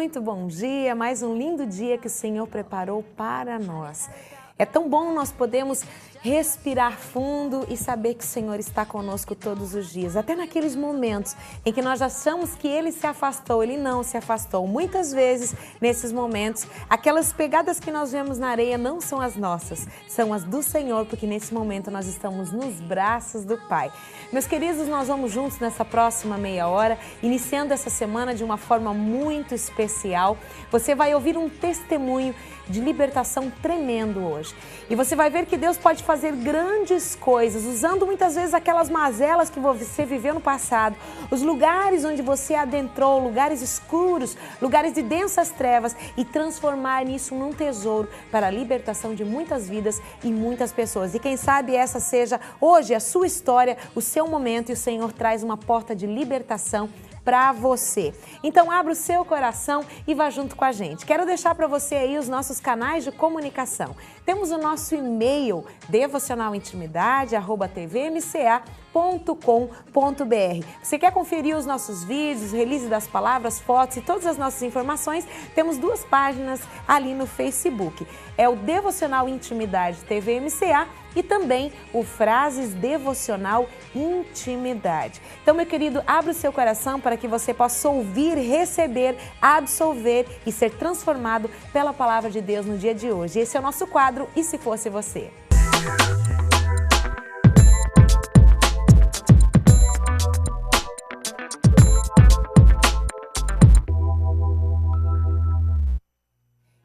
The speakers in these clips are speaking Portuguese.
Muito bom dia, mais um lindo dia que o Senhor preparou para nós. É tão bom nós podemos respirar fundo e saber que o Senhor está conosco todos os dias. Até naqueles momentos em que nós achamos que Ele se afastou, Ele não se afastou. Muitas vezes, nesses momentos, aquelas pegadas que nós vemos na areia não são as nossas, são as do Senhor, porque nesse momento nós estamos nos braços do Pai. Meus queridos, nós vamos juntos nessa próxima meia hora, iniciando essa semana de uma forma muito especial. Você vai ouvir um testemunho de libertação tremendo hoje. E você vai ver que Deus pode fazer grandes coisas, usando muitas vezes aquelas mazelas que você viveu no passado, os lugares onde você adentrou, lugares escuros, lugares de densas trevas, e transformar nisso num tesouro para a libertação de muitas vidas e muitas pessoas. E quem sabe essa seja hoje a sua história, o seu momento, e o Senhor traz uma porta de libertação para você. Então abra o seu coração e vá junto com a gente. Quero deixar para você aí os nossos canais de comunicação. Temos o nosso e-mail devocionalintimidade@tvmca.com.br. Você quer conferir os nossos vídeos, release das palavras, fotos e todas as nossas informações? Temos duas páginas ali no Facebook. É o Devocional Intimidade TVMCA e também o Frases Devocional Intimidade. Então, meu querido, abra o seu coração para que você possa ouvir, receber, absolver e ser transformado pela palavra de Deus no dia de hoje. Esse é o nosso quadro E Se Fosse Você?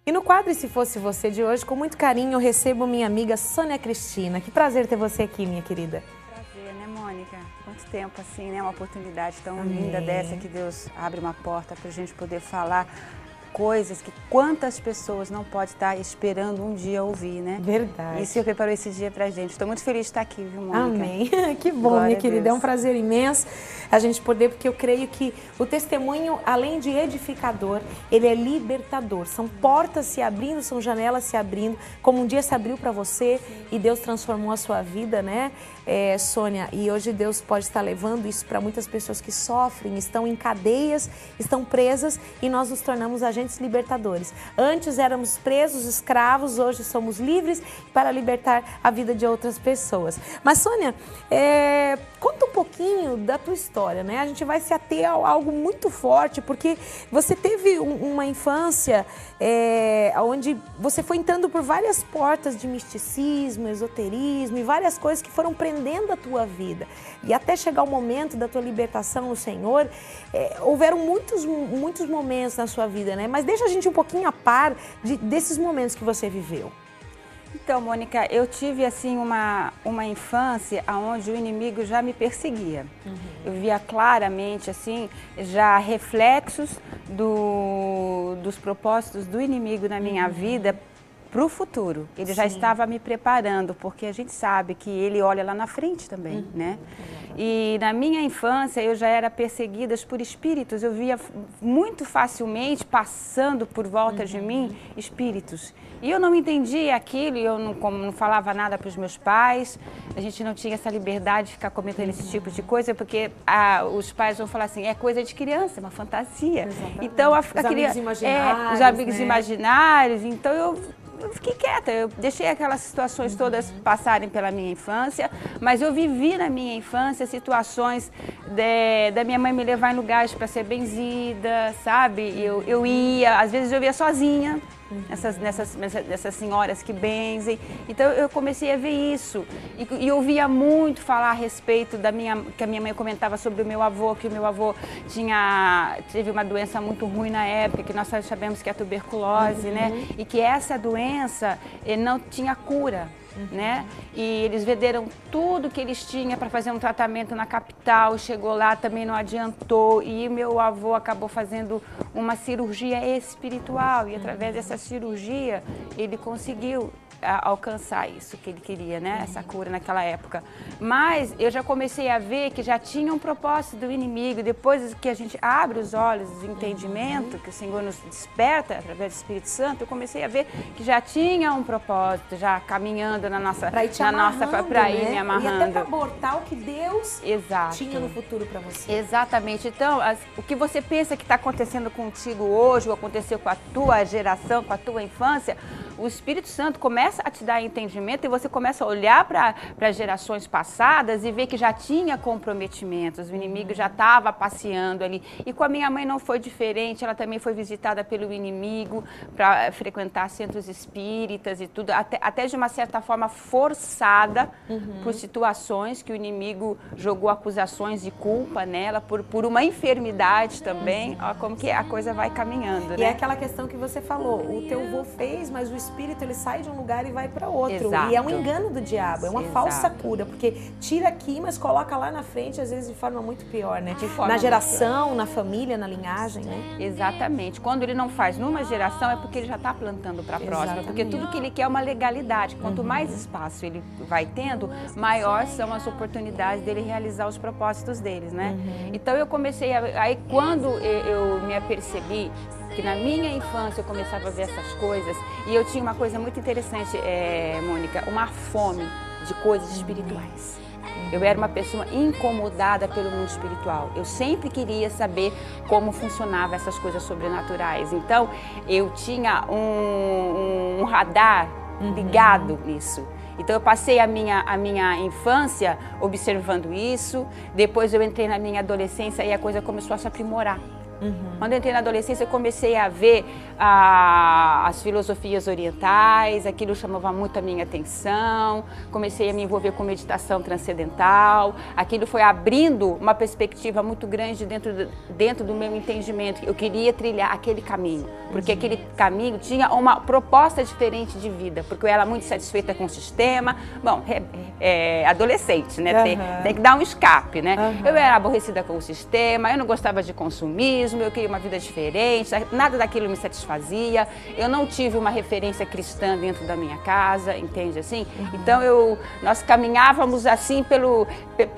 E no quadro E Se Fosse Você de hoje, com muito carinho, eu recebo minha amiga Sônia Cristina. Que prazer ter você aqui, minha querida. Prazer, né, Mônica? Quanto tempo assim, né? Uma oportunidade tão Amém. linda dessa que Deus abre uma porta para a gente poder falar coisas que quantas pessoas não podem estar esperando um dia ouvir, né? Verdade. E o Senhor preparou esse dia pra gente. Estou muito feliz de estar aqui, viu, Mônica? Amém. Que bom, Glória minha a querida. Deus. É um prazer imenso a gente poder, porque eu creio que o testemunho, além de edificador, ele é libertador. São portas se abrindo, são janelas se abrindo, como um dia se abriu para você e Deus transformou a sua vida, né, Sônia? E hoje Deus pode estar levando isso para muitas pessoas que sofrem, estão em cadeias, estão presas, e nós nos tornamos agentes libertadores. Antes éramos presos, escravos, hoje somos livres para libertar a vida de outras pessoas. Mas, Sônia, conta um pouquinho da tua história, né? A gente vai se ater a algo muito forte, porque você teve uma infância onde você foi entrando por várias portas de misticismo, esoterismo e várias coisas que foram prendendo a tua vida. E até chegar o momento da tua libertação no Senhor, houveram muitos momentos na sua vida, né? Mas deixa a gente um pouquinho a par desses momentos que você viveu. Então, Mônica, eu tive assim uma infância onde o inimigo já me perseguia. Eu via claramente assim já reflexos dos propósitos do inimigo na minha vida para o futuro. Ele já estava me preparando, porque a gente sabe que ele olha lá na frente também, né? E na minha infância eu já era perseguida por espíritos. Eu via muito facilmente passando por volta de mim espíritos. E eu não entendia aquilo, eu não falava nada para os meus pais, a gente não tinha essa liberdade de ficar comentando esse tipo de coisa, porque os pais vão falar assim, é coisa de criança, é uma fantasia. Exatamente. Então, Os amigos imaginários, os amigos né? imaginários, então eu fiquei quieta, eu deixei aquelas situações todas passarem pela minha infância, mas eu vivi na minha infância situações da minha mãe me levar em lugares para ser benzida, sabe? Eu ia, às vezes eu ia sozinha, nessas senhoras que benzem. Então eu comecei a ver isso e eu ouvia muito falar a respeito que a minha mãe comentava sobre o meu avô, que o meu avô teve uma doença muito ruim na época, que nós sabemos que é a tuberculose, né? E que essa doença não tinha cura. Né? E eles venderam tudo que eles tinham para fazer um tratamento na capital, chegou lá, também não adiantou, e meu avô acabou fazendo uma cirurgia espiritual, e através dessa cirurgia ele conseguiu alcançar isso que ele queria, né? Essa cura naquela época. Mas eu já comecei a ver que já tinha um propósito do inimigo. Depois que a gente abre os olhos de entendimento, que o Senhor nos desperta através do Espírito Santo, eu comecei a ver que já tinha um propósito, já caminhando na nossa, para ir me amarrando. E até para abortar o que Deus Exato. tinha no futuro para você. Exatamente. Então, o que você pensa que está acontecendo contigo hoje, ou aconteceu com a tua geração, com a tua infância, o Espírito Santo começa a te dar entendimento e você começa a olhar para as gerações passadas e ver que já tinha comprometimentos, o inimigo já estava passeando ali. E com a minha mãe não foi diferente, ela também foi visitada pelo inimigo para frequentar centros espíritas e tudo, até de uma certa forma forçada por situações que o inimigo jogou acusações de culpa nela, por uma enfermidade também. Ó, como que a coisa vai caminhando, né? E é aquela questão que você falou, o teu avô fez, mas o espírito ele sai de um lugar e vai para outro. Exato. E é um engano do diabo, é uma falsa cura, porque tira aqui, mas coloca lá na frente, às vezes de forma muito pior, né? Na geração, na família, na linhagem, né? Exatamente. Quando ele não faz numa geração, é porque ele já está plantando para a próxima, porque tudo que ele quer é uma legalidade. Quanto mais espaço ele vai tendo, maior são as oportunidades dele realizar os propósitos deles, né? Então eu comecei aí quando eu me apercebi que na minha infância eu começava a ver essas coisas, e eu tinha uma coisa muito interessante, Mônica, uma fome de coisas espirituais. Eu era uma pessoa incomodada pelo mundo espiritual. Eu sempre queria saber como funcionavam essas coisas sobrenaturais. Então, eu tinha um radar ligado nisso. Então, eu passei a minha infância observando isso. Depois, eu entrei na minha adolescência e a coisa começou a se aprimorar. Quando eu entrei na adolescência, eu comecei a ver as filosofias orientais, aquilo chamava muito a minha atenção, comecei a me envolver com meditação transcendental, aquilo foi abrindo uma perspectiva muito grande dentro do meu entendimento. Eu queria trilhar aquele caminho, porque aquele caminho tinha uma proposta diferente de vida, porque eu era muito satisfeita com o sistema. Bom, adolescente, né? Tem que dar um escape, né? Eu era aborrecida com o sistema, eu não gostava de consumismo, eu queria uma vida diferente, nada daquilo me satisfazia, eu não tive uma referência cristã dentro da minha casa, entende assim? Então nós caminhávamos assim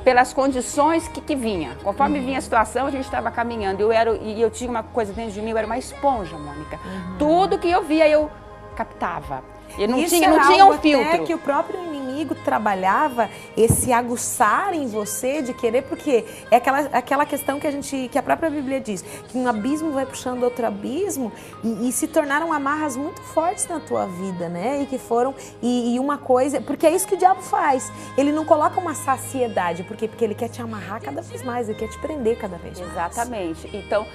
pelas condições que vinha. Conforme vinha a situação, a gente estava caminhando. E eu tinha uma coisa dentro de mim, eu era uma esponja, Mônica. Tudo que eu via, eu captava. Eu não tinha um filtro. Até que o próprio inimigo trabalhava esse aguçar em você de querer, porque é aquela questão que a própria Bíblia diz, que um abismo vai puxando outro abismo e se tornaram amarras muito fortes na tua vida, né? E que foram, e uma coisa, porque é isso que o diabo faz, ele não coloca uma saciedade, porque ele quer te amarrar cada vez mais, ele quer te prender cada vez mais. Exatamente. Então,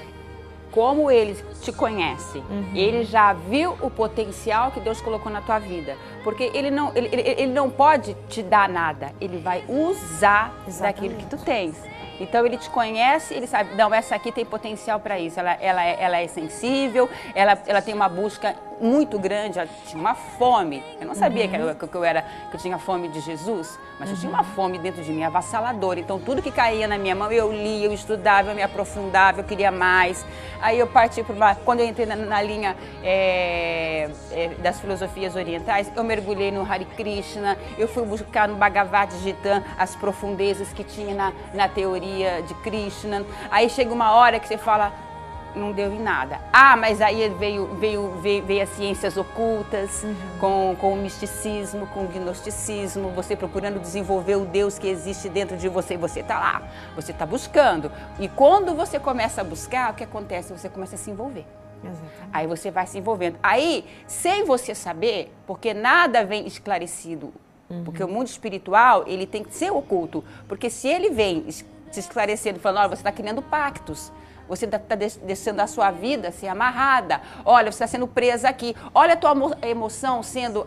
como ele te conhece, ele já viu o potencial que Deus colocou na tua vida. Porque ele não pode te dar nada, ele vai usar daquilo que tu tens. Então ele te conhece, ele sabe, não, essa aqui tem potencial para isso, ela é sensível, ela tem uma busca muito grande, ela tinha uma fome. Eu não sabia que eu tinha fome de Jesus, mas eu tinha uma fome dentro de mim avassaladora. Então tudo que caía na minha mão, eu lia, eu estudava, eu me aprofundava, eu queria mais. Aí eu parti quando eu entrei na linha das filosofias orientais, eu mergulhei no Hare Krishna, eu fui buscar no Bhagavad Gita as profundezas que tinha na teoria de Krishna. Aí chega uma hora que você fala, não deu em nada. Mas aí veio as ciências ocultas, com o misticismo, com o gnosticismo, você procurando desenvolver o Deus que existe dentro de você, e você está lá, você está buscando. E quando você começa a buscar, o que acontece? Você começa a se envolver. Exatamente. Aí você vai se envolvendo. Aí, sem você saber, porque nada vem esclarecido, porque o mundo espiritual, ele tem que ser oculto, porque se ele vem te esclarecendo, falando, olha, você está criando pactos, você está deixando a sua vida ser amarrada, olha, você está sendo presa aqui, olha a tua emoção sendo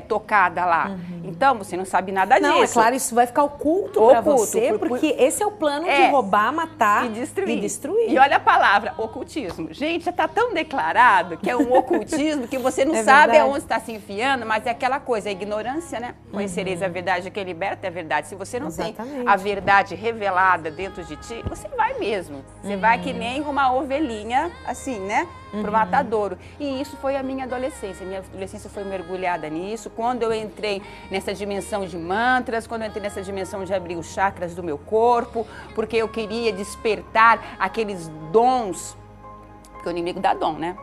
tocada lá. Então, você não sabe nada disso. Não, é claro, isso vai ficar oculto para você, porque esse é o plano de roubar, matar e destruir. E olha a palavra, ocultismo. Gente, já está tão declarado que é um ocultismo que você não sabe aonde está se enfiando, mas é aquela coisa, a ignorância, né? Conhecereis a verdade que liberta é a verdade. Se você não tem a verdade revelada dentro de ti, você vai mesmo. Você vai que nem uma ovelhinha, assim, né? Pro matadouro. E isso foi a minha adolescência. Minha adolescência foi mergulhada nisso. Quando eu entrei nessa dimensão de mantras, quando eu entrei nessa dimensão de abrir os chakras do meu corpo, porque eu queria despertar aqueles dons, porque o inimigo dá dom, né?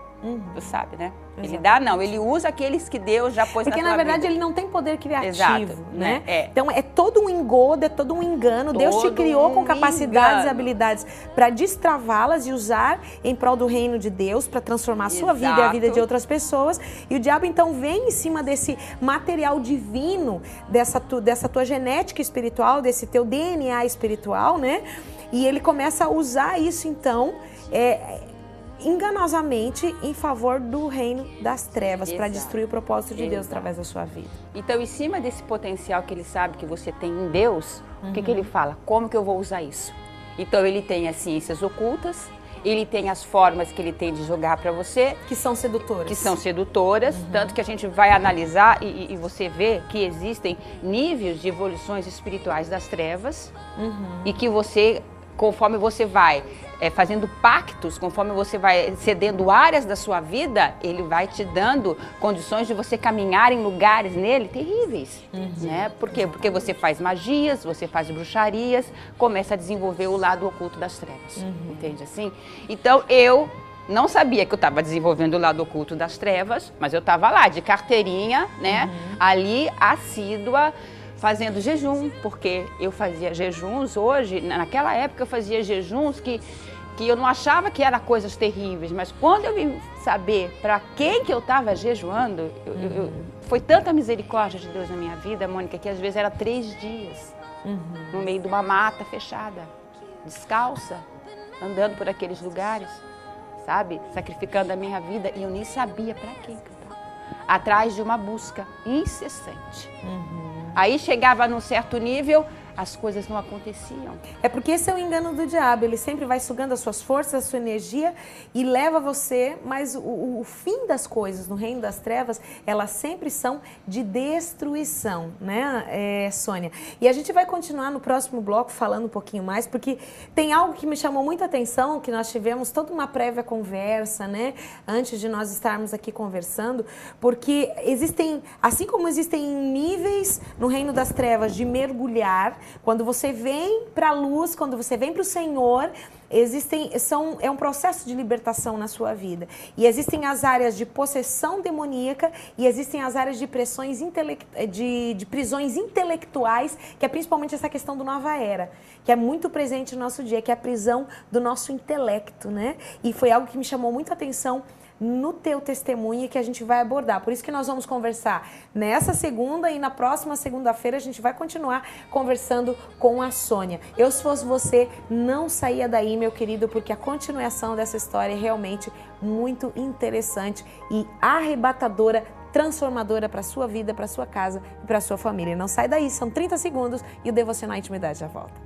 Tu sabe, né? Exato. Ele dá, não. Ele usa aqueles que Deus já pôs na tua vida. Porque, na verdade, ele não tem poder criativo, Exato, né? É. Então, é todo um engodo, é todo um engano. Deus te criou com capacidades e habilidades para destravá-las e usar em prol do reino de Deus, para transformar a sua vida e a vida de outras pessoas. E o diabo, então, vem em cima desse material divino, dessa tua genética espiritual, desse teu DNA espiritual, né? E ele começa a usar isso, então, enganosamente em favor do reino das trevas, para destruir o propósito de Deus através da sua vida. Então, em cima desse potencial que ele sabe que você tem em Deus, o que ele fala? Como que eu vou usar isso? Então, ele tem as ciências ocultas, ele tem as formas que ele tem de jogar para você. Que são sedutoras. Que são sedutoras, tanto que a gente vai analisar e você vê que existem níveis de evoluções espirituais das trevas e que você, conforme você vai fazendo pactos, conforme você vai cedendo áreas da sua vida, ele vai te dando condições de você caminhar em lugares nele terríveis, né? Por quê? Porque você faz magias, você faz bruxarias, começa a desenvolver o lado oculto das trevas, entende assim? Então eu não sabia que eu estava desenvolvendo o lado oculto das trevas, mas eu estava lá de carteirinha, né? Ali assídua, fazendo jejum, porque eu fazia jejuns hoje, naquela época eu fazia jejuns que eu não achava que eram coisas terríveis, mas quando eu vim saber para quem que eu estava jejuando, foi tanta misericórdia de Deus na minha vida, Mônica, que às vezes era 3 dias, no meio de uma mata fechada, descalça, andando por aqueles lugares, sabe? Sacrificando a minha vida, e eu nem sabia para quem que eu estava. Atrás de uma busca incessante. Aí chegava num certo nível, as coisas não aconteciam. É porque esse é o engano do diabo, ele sempre vai sugando as suas forças, a sua energia e leva você, mas o fim das coisas no reino das trevas, elas sempre são de destruição, né, Sônia? E a gente vai continuar no próximo bloco falando um pouquinho mais, porque tem algo que me chamou muita atenção, que nós tivemos toda uma prévia conversa, né, antes de nós estarmos aqui conversando, porque existem, assim como existem níveis no reino das trevas de mergulhar, quando você vem para a luz, quando você vem para o Senhor, é um processo de libertação na sua vida. E existem as áreas de possessão demoníaca e existem as áreas de prisões intelectuais, que é principalmente essa questão do Nova Era, que é muito presente no nosso dia, que é a prisão do nosso intelecto, né? E foi algo que me chamou muita atenção no teu testemunho, que a gente vai abordar. Por isso que nós vamos conversar nessa segunda, e na próxima segunda-feira a gente vai continuar conversando com a Sônia. Eu, se fosse você, não saía daí, meu querido, porque a continuação dessa história é realmente muito interessante e arrebatadora, transformadora para a sua vida, para a sua casa e para a sua família. Não sai daí, são 30 segundos e o Devocional Intimidade já volta.